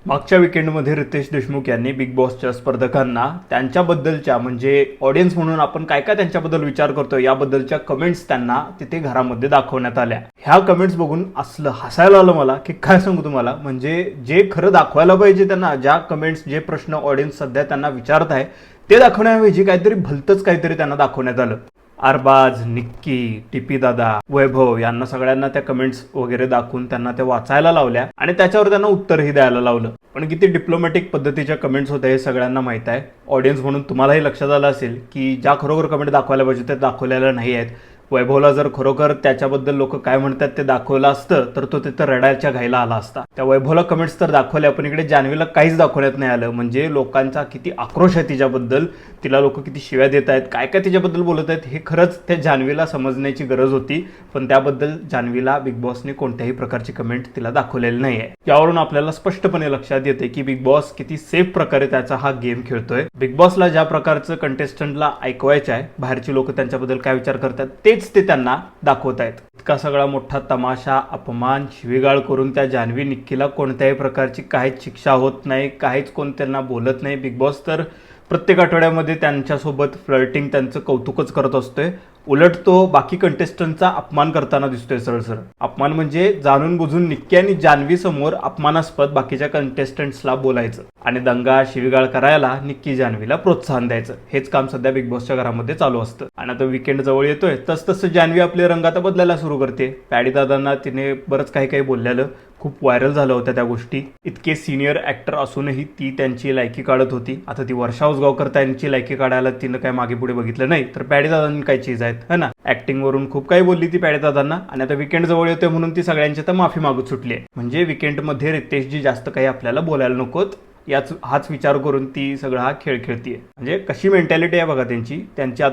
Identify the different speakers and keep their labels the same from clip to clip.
Speaker 1: मागच्या विकेंडमध्ये रितेश देशमुख यांनी बिग बॉसच्या स्पर्धकांना त्यांच्याबद्दलच्या म्हणजे ऑडियन्स म्हणून आपण काय काय त्यांच्याबद्दल विचार करतो याबद्दलच्या कमेंट्स त्यांना तिथे घरामध्ये दाखवण्यात आल्या। ह्या कमेंट्स बघून असलं हसायला आलं मला की काय सांगू तुम्हाला। म्हणजे जे खरं दाखवायला पाहिजे त्यांना, ज्या कमेंट्स जे प्रश्न ऑडियन्स सध्या त्यांना विचारत आहे ते दाखवण्याऐवजी काहीतरी भलतंच काहीतरी त्यांना दाखवण्यात आलं। अरबाज, निक्की, टिपी दादा, वैभव यांना सगळ्यांना त्या कमेंट्स वगैरे दाखवून त्यांना त्या वाचायला लावल्या आणि त्याच्यावर त्यांना उत्तरही द्यायला लावलं। पण किती डिप्लोमॅटिक पद्धतीच्या कमेंट्स होत्या हे सगळ्यांना माहित आहे। ऑडियन्स म्हणून तुम्हालाही लक्षात आलं असेल की ज्या खरोखर कमेंट दाखवायला पाहिजे ते दाखवलेल्या नाही आहेत। वैभवला जर खरोखर त्याच्याबद्दल लोक काय म्हणतात ते दाखवलं असतं तर तो तिथं रडायच्या घाईला आला असता। त्या वैभवला कमेंट्स तर दाखवल्या पण इकडे जान्हवीला काहीच दाखवण्यात नाही आलं। म्हणजे लोकांचा किती आक्रोश आहे तिच्याबद्दल, तिला लोक किती शिव्या देत आहेत, काय काय तिच्याबद्दल बोलत आहेत हे खरंच त्या जान्हवीला समजण्याची गरज होती। पण त्याबद्दल जान्हवीला बिग बॉसने कोणत्याही प्रकारची कमेंट तिला दाखवलेली नाही आहे। यावरून आपल्याला स्पष्टपणे लक्षात येते की बिग बॉस किती सेफ प्रकारे त्याचा हा गेम खेळतोय। बिग बॉसला ज्या प्रकारचं कंटेस्टंटला ऐकवायचं आहे, बाहेरची लोक त्यांच्याबद्दल काय विचार करतात तेच ते त्यांना दाखवत आहेत। इतका सगळा मोठा तमाशा, अपमान, शिवीगाळ करून त्या जान्हवी निक्कीला कोणत्याही प्रकारची काहीच शिक्षा होत नाही, काहीच कोण त्यांना बोलत नाही। बिग बॉस तर प्रत्येक आठवड्यामध्ये त्यांच्यासोबत फ्लर्टिंग त्यांचं कौतुकच करत असतोय। उलट तो बाकी कंटेस्टंटचा अपमान करताना दिसतोय। सरळ अपमान म्हणजे जाणून बुजून निक्की आणि जान्हवी समोर अपमानास्पद बाकीच्या कंटेस्टंट्सला बोलायचं आणि दंगा शिवीगाळ करायला निक्की जान्हवीला प्रोत्साहन द्यायचं। हेच काम सध्या बिग बॉसच्या घरामध्ये चालू असतं। आणि आता विकेंड जवळ येतोय तसं जान्हवी आपले रंग आता बदलायला सुरू करते। पॅडी दादांना तिने बरंच काही बोललेलं खूप व्हायरल झालं होतं त्या गोष्टी। इतके सिनियर ऍक्टर असूनही ती त्यांची लायकी काढत होती। आता ती वर्षा उसगावकर त्यांची लायकी काढायला तिनं काय मागे पुढे बघितलं नाही तर पॅडी दादांनी काय चीज आहेत है ना। ऍक्टिंग वरून खूप काही बोलली ती पॅडी दादांना आणि आता विकेंड जवळ येतोय म्हणून ती सगळ्यांची तर माफी मागत सुटली आहे। म्हणजे विकेंडमध्ये रितेशजी जास्त काही आपल्याला बोलायला नकोत हाच विचार करून ती सगळा हा खेळ खेळतीये। म्हणजे कशी मेंटॅलिटी आहे बघा त्यांची। त्यांचा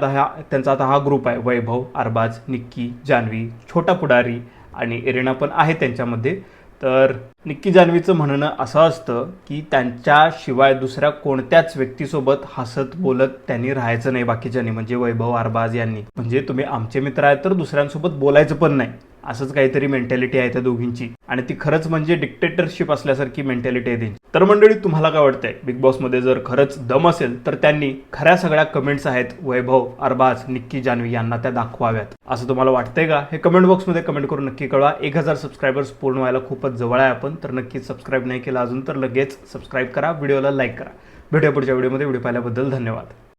Speaker 1: आता हा ग्रुप आहे, वैभव, अरबाज, निक्की, जान्हवी, छोटा पुढारी आणि एरिना पण आहे त्यांच्यामध्ये। तर निक्की जान्हवीचं म्हणणं असं असतं की त्यांच्याशिवाय दुसऱ्या कोणत्याच व्यक्तीसोबत हसत बोलत त्यांनी राहायचं नाही बाकीच्यांनी, म्हणजे वैभव, अरबाज यांनी। म्हणजे तुम्ही आमचे मित्र आहेत तर दुसऱ्यांसोबत बोलायचं पण नाही, असंच काहीतरी मेंटॅलिटी आहे त्या दोघींची। आणि ती खरंच म्हणजे डिक्टेटरशिप असल्यासारखी मेंटॅलिटी आहे त्यांची। तर मंडळी तुम्हाला काय वाटतंय, बिग बॉस मध्ये जर खरंच दम असेल तर त्यांनी खऱ्या सगळ्या कमेंट्स आहेत वैभव, अरबाज, निक्की, जान्हवी यांना त्या दाखवाव्यात असं तुम्हाला वाटतंय का? हे कमेंट बॉक्समध्ये कमेंट करून नक्की कळवा। 1000 सबस्क्रायबर्स पूर्ण व्हायला खूपच जवळ आहे आपण, तर नक्कीच सबस्क्राईब नाही केला अजून तर लगेच सबस्क्राईब करा, व्हिडिओला लाईक करा। भेटूया पुढच्या व्हिडिओमध्ये। व्हिडिओ पाहिल्याबद्दल धन्यवाद।